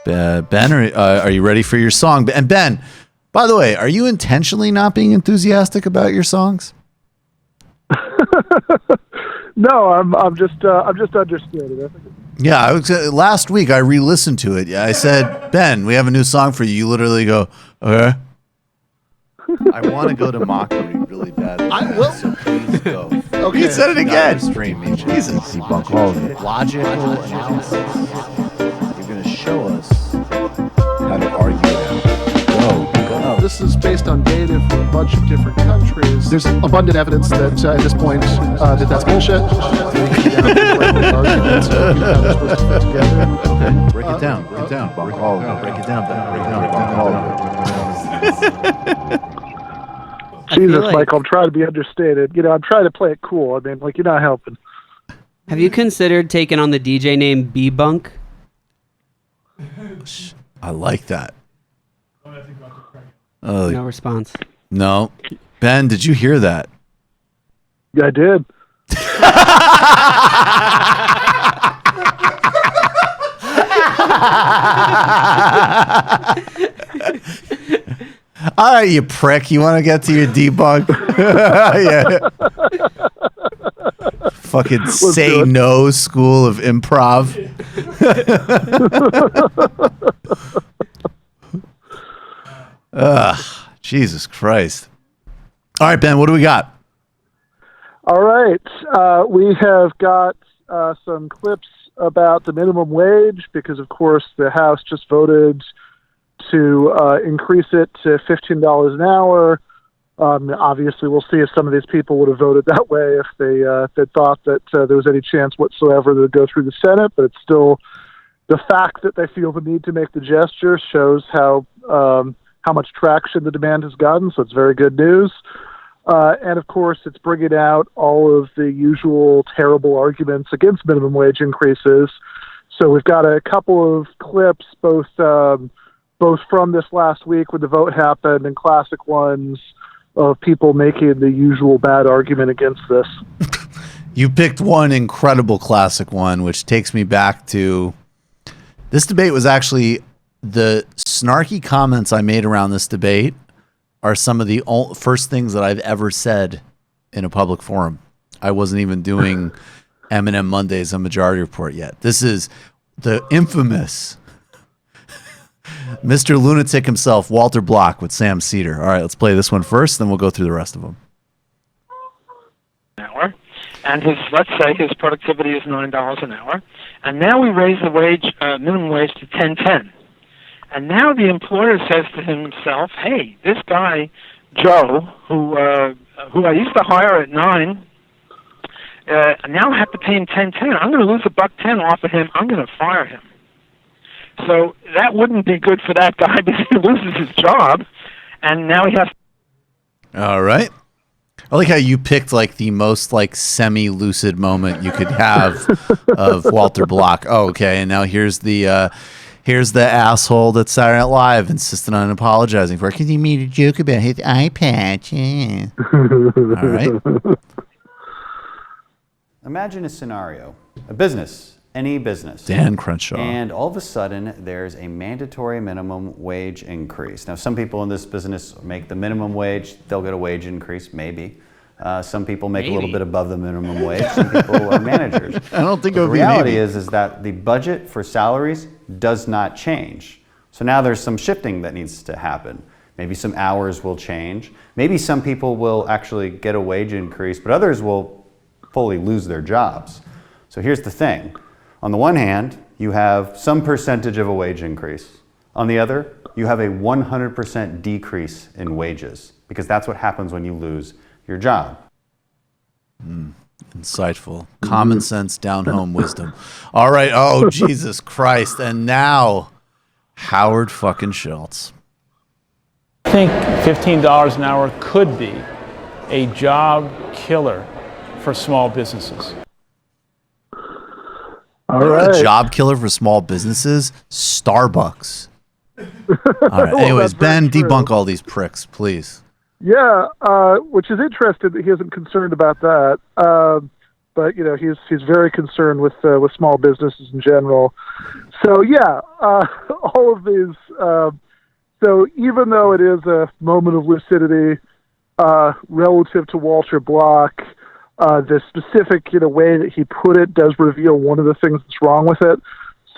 Ben, are you ready for your song? And Ben, by the way, are you intentionally not being enthusiastic about your songs? No, I'm just understated. Yeah, last week I re-listened to it. Yeah, I said, Ben, we have a new song for you. You literally go, okay. I want to go to mockery really bad. I will. So please go. Okay. You said it again. Stream me. Jesus. Debunk all of it. Logical analysis. You're going to show us how to argue now. Go. This is based on data from a bunch of different countries. There's abundant evidence that at this point that's bullshit. Break it down. Break it down. Break it down. Jesus, Michael, I'm trying to be understated. I'm trying to play it cool. I mean, you're not helping. Have you considered taking on the DJ name Debunk? I like that. No response. No. Ben, did you hear that? Yeah, I did. All right, you prick. You want to get to your debunk? Yeah. Fucking say no school of improv. Jesus Christ. All right, Ben, what do we got? All right. We have got some clips about the minimum wage because, of course, the House just voted to increase it to $15 an hour. Obviously, we'll see if some of these people would have voted that way if they thought that there was any chance whatsoever that it would go through the Senate. But it's still the fact that they feel the need to make the gesture shows how much traction the demand has gotten. So it's very good news. And of course, it's bringing out all of the usual terrible arguments against minimum wage increases. So we've got a couple of clips, both from this last week when the vote happened and classic ones of people making the usual bad argument against this. You picked one incredible classic one, which takes me back to this debate was actually the snarky comments I made around this debate are some of the first things that I've ever said in a public forum. I wasn't even doing Eminem Mondays on Majority Report yet. This is the infamous Mr. Lunatic himself, Walter Block with Sam Cedar. All right, let's play this one first, then we'll go through the rest of them. Hour, and let's say his productivity is $9 an hour, and now we raise the minimum wage to $10.10. And now the employer says to himself, "Hey, this guy Joe, who I used to hire at $9, now I have to pay him $10.10. I'm going to lose $1.10 off of him. I'm going to fire him." So that wouldn't be good for that guy because he loses his job, and now he has. All right. I like how you picked the most semi-lucid moment you could have of Walter Block. Oh, okay, and now here's the asshole that's Saturday Night Live insisting on apologizing for it because he made a joke about his eye patch. Yeah. All right. Imagine a scenario, a business. Any business. Dan Crenshaw. And all of a sudden, there's a mandatory minimum wage increase. Now, some people in this business make the minimum wage. They'll get a wage increase, maybe. Some people make a little bit above the minimum wage. Some people are managers. I don't think the reality is that the budget for salaries does not change. So now there's some shifting that needs to happen. Maybe some hours will change. Maybe some people will actually get a wage increase, but others will fully lose their jobs. So here's the thing. On the one hand, you have some percentage of a wage increase. On the other, you have a 100% decrease in wages because that's what happens when you lose your job. Insightful. Common sense, down-home wisdom. All right. Oh, Jesus Christ. And now, Howard fucking Schultz. I think $15 an hour could be a job killer for small businesses. All right. A job killer for small businesses? Starbucks. All right. Anyways, Ben, debunk all these pricks, please. Yeah, which is interesting that he isn't concerned about that. but he's very concerned with small businesses in general. So yeah, all of these. So even though it is a moment of lucidity relative to Walter Block, the specific way that he put it does reveal one of the things that's wrong with it.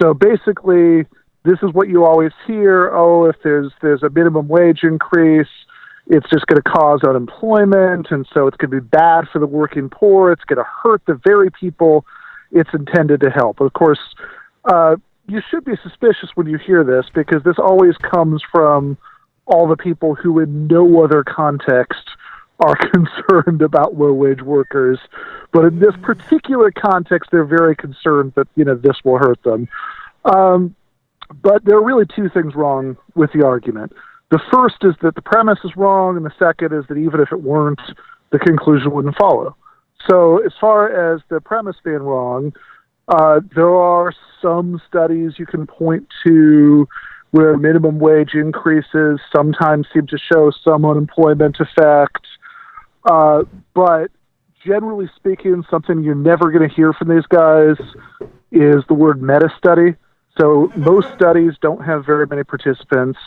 So basically, this is what you always hear: oh, if there's a minimum wage increase, it's just going to cause unemployment, and so it's going to be bad for the working poor. It's going to hurt the very people it's intended to help. Of course, you should be suspicious when you hear this, because this always comes from all the people who in no other context are concerned about low-wage workers. But in this particular context, they're very concerned that, this will hurt them. But there are really two things wrong with the argument. The first is that the premise is wrong, and the second is that even if it weren't, the conclusion wouldn't follow. So as far as the premise being wrong, there are some studies you can point to where minimum wage increases sometimes seem to show some unemployment effect. But generally speaking, something you're never going to hear from these guys is the word meta-study. So most studies don't have very many participants.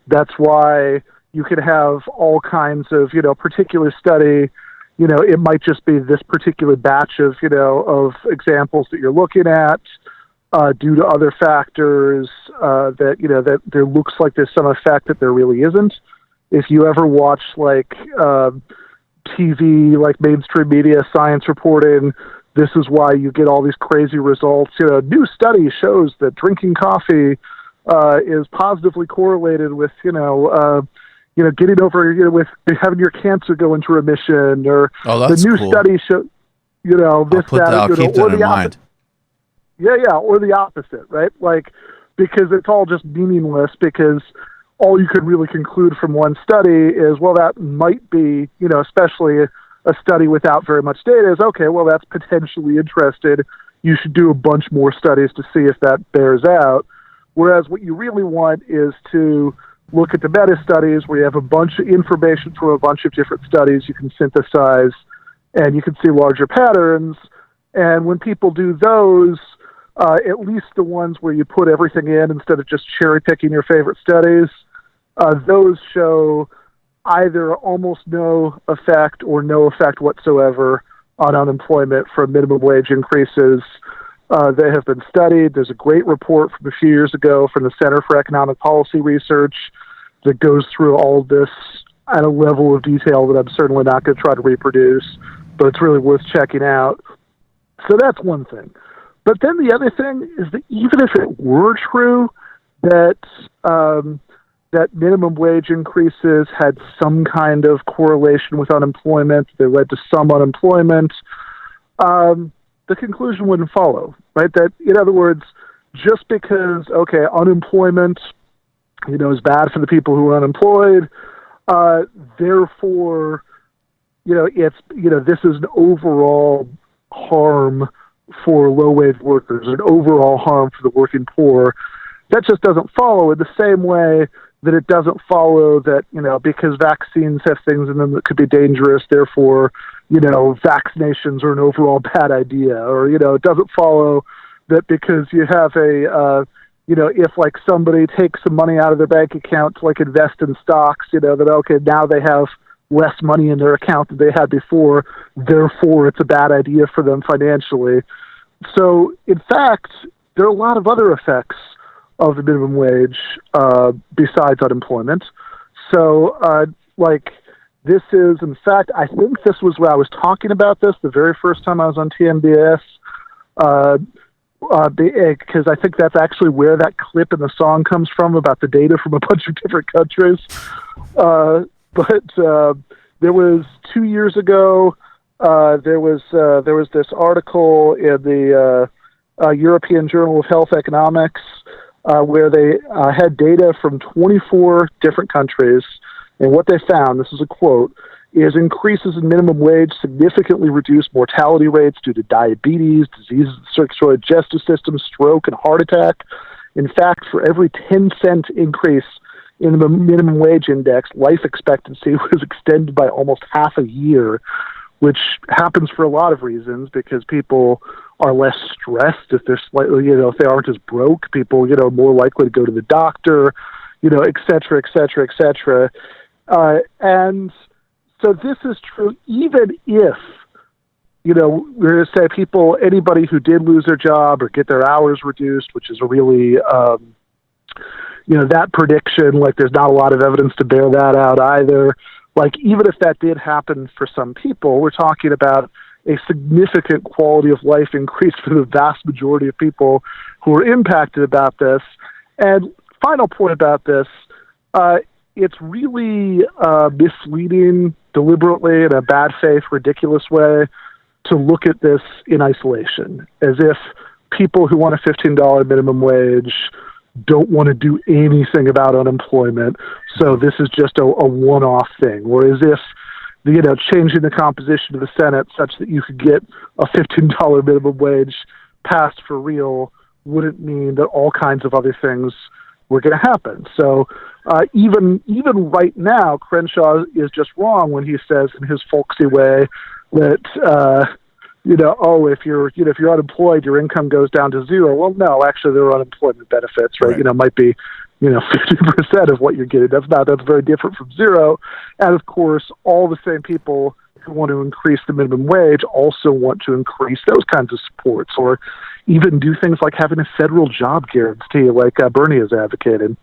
That's why you could have all kinds of, particular study. It might just be this particular batch of, of examples that you're looking at, due to other factors, that there looks like there's some effect that there really isn't. If you ever watch TV, like mainstream media science reporting, this is why you get all these crazy results. New study shows that drinking coffee is positively correlated with, getting over, with having your cancer go into remission, or that's the new cool. study show, I'll keep that in mind. Yeah, or the opposite, right? Because it's all just meaningless, because all you could really conclude from one study is, well, that might be, especially a study without very much data, is, okay, well, that's potentially interested. You should do a bunch more studies to see if that bears out. Whereas what you really want is to look at the meta-studies where you have a bunch of information from a bunch of different studies you can synthesize, and you can see larger patterns. And when people do those, at least the ones where you put everything in instead of just cherry-picking your favorite studies, those show either almost no effect or no effect whatsoever on unemployment from minimum wage increases. They have been studied. There's a great report from a few years ago from the Center for Economic Policy Research that goes through all of this at a level of detail that I'm certainly not going to try to reproduce, but it's really worth checking out. So that's one thing. But then the other thing is that even if it were true that that minimum wage increases had some kind of correlation with unemployment, they led to some unemployment, the conclusion wouldn't follow, right? That, in other words, just because, okay, unemployment, is bad for the people who are unemployed, therefore, it's, this is an overall harm for low-wage workers, an overall harm for the working poor. That just doesn't follow in the same way that it doesn't follow that, because vaccines have things in them that could be dangerous, therefore, vaccinations are an overall bad idea. Or, it doesn't follow that because you have if somebody takes some money out of their bank account to invest in stocks, that, okay, now they have less money in their account than they had before, therefore it's a bad idea for them financially. So, in fact, there are a lot of other effects of the minimum wage besides unemployment. So, this is, in fact, I think this was where I was talking about this the very first time I was on TMBS, because I think that's actually where that clip in the song comes from about the data from a bunch of different countries. But there was 2 years ago, there was this article in the European Journal of Health Economics where they had data from 24 different countries, and what they found, this is a quote, is increases in minimum wage significantly reduce mortality rates due to diabetes, diseases of the circulatory digestive system, stroke, and heart attack. In fact, for every 10-cent increase in the minimum wage index, life expectancy was extended by almost half a year, which happens for a lot of reasons because people are less stressed if they're slightly, if they aren't as broke. People, are more likely to go to the doctor, et cetera, et cetera, et cetera. And so this is true even if, we're going to say anybody who did lose their job or get their hours reduced, which is a really, that prediction, like there's not a lot of evidence to bear that out either. Like even if that did happen for some people, we're talking about a significant quality of life increase for the vast majority of people who are impacted about this. And final point about this, it's really misleading deliberately in a bad faith, ridiculous way to look at this in isolation, as if people who want a $15 minimum wage don't want to do anything about unemployment. So this is just a one-off thing. Or as if, changing the composition of the Senate such that you could get a $15 minimum wage passed for real wouldn't mean that all kinds of other things were going to happen. So even right now, Crenshaw is just wrong when he says in his folksy way that, if you're unemployed, your income goes down to zero. Well, no, actually there are unemployment benefits, right? Might be, 50% of what you're getting. That's very different from zero. And of course, all the same people who want to increase the minimum wage also want to increase those kinds of supports, or even do things like having a federal job guarantee like Bernie has advocated.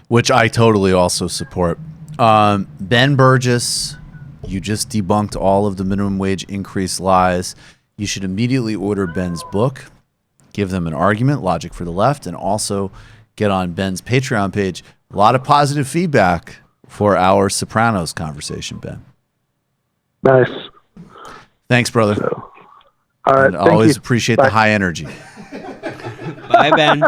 Which I totally also support. Ben Burgis, you just debunked all of the minimum wage increase lies. You should immediately order Ben's book, give them an argument, Logic for the Left, and also get on Ben's Patreon page. A lot of positive feedback for our Sopranos conversation, Ben. Nice. Thanks, brother. So, all right. And always appreciate the high energy. Bye, Ben.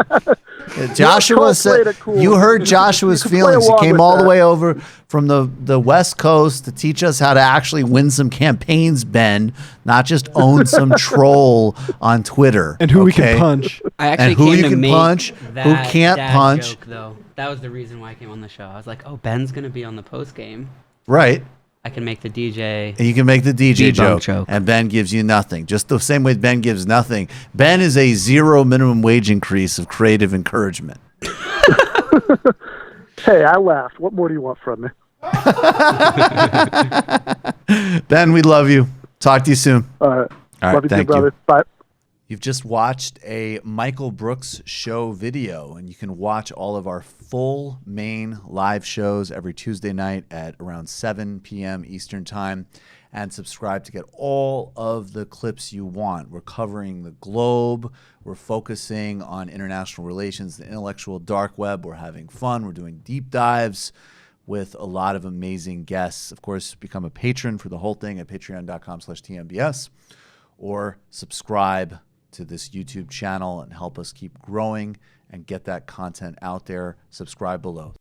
Joshua said, you heard Joshua's feelings. He came all the way over from the West Coast to teach us how to actually win some campaigns, Ben, not just own some troll on Twitter. And who we can punch. I actually and who came you to can make punch, that who can't dad punch. joke, though. That was the reason why I came on the show. I was like, oh, Ben's going to be on the post game. Right. I can make the DJ. And you can make the DJ Debunk joke. And Ben gives you nothing. Just the same way Ben gives nothing. Ben is a zero minimum wage increase of creative encouragement. Hey, I laughed. What more do you want from me? Ben, we love you. Talk to you soon. All right. Thank Love you too, you. brother. Bye. You've just watched a Michael Brooks show video, and you can watch all of our full main live shows every Tuesday night at around 7 p.m. Eastern Time, and subscribe to get all of the clips you want. We're covering the globe. We're focusing on international relations, the intellectual dark web. We're having fun. We're doing deep dives with a lot of amazing guests. Of course, become a patron for the whole thing at patreon.com/TMBS, or subscribe to this YouTube channel and help us keep growing and get that content out there. Subscribe below.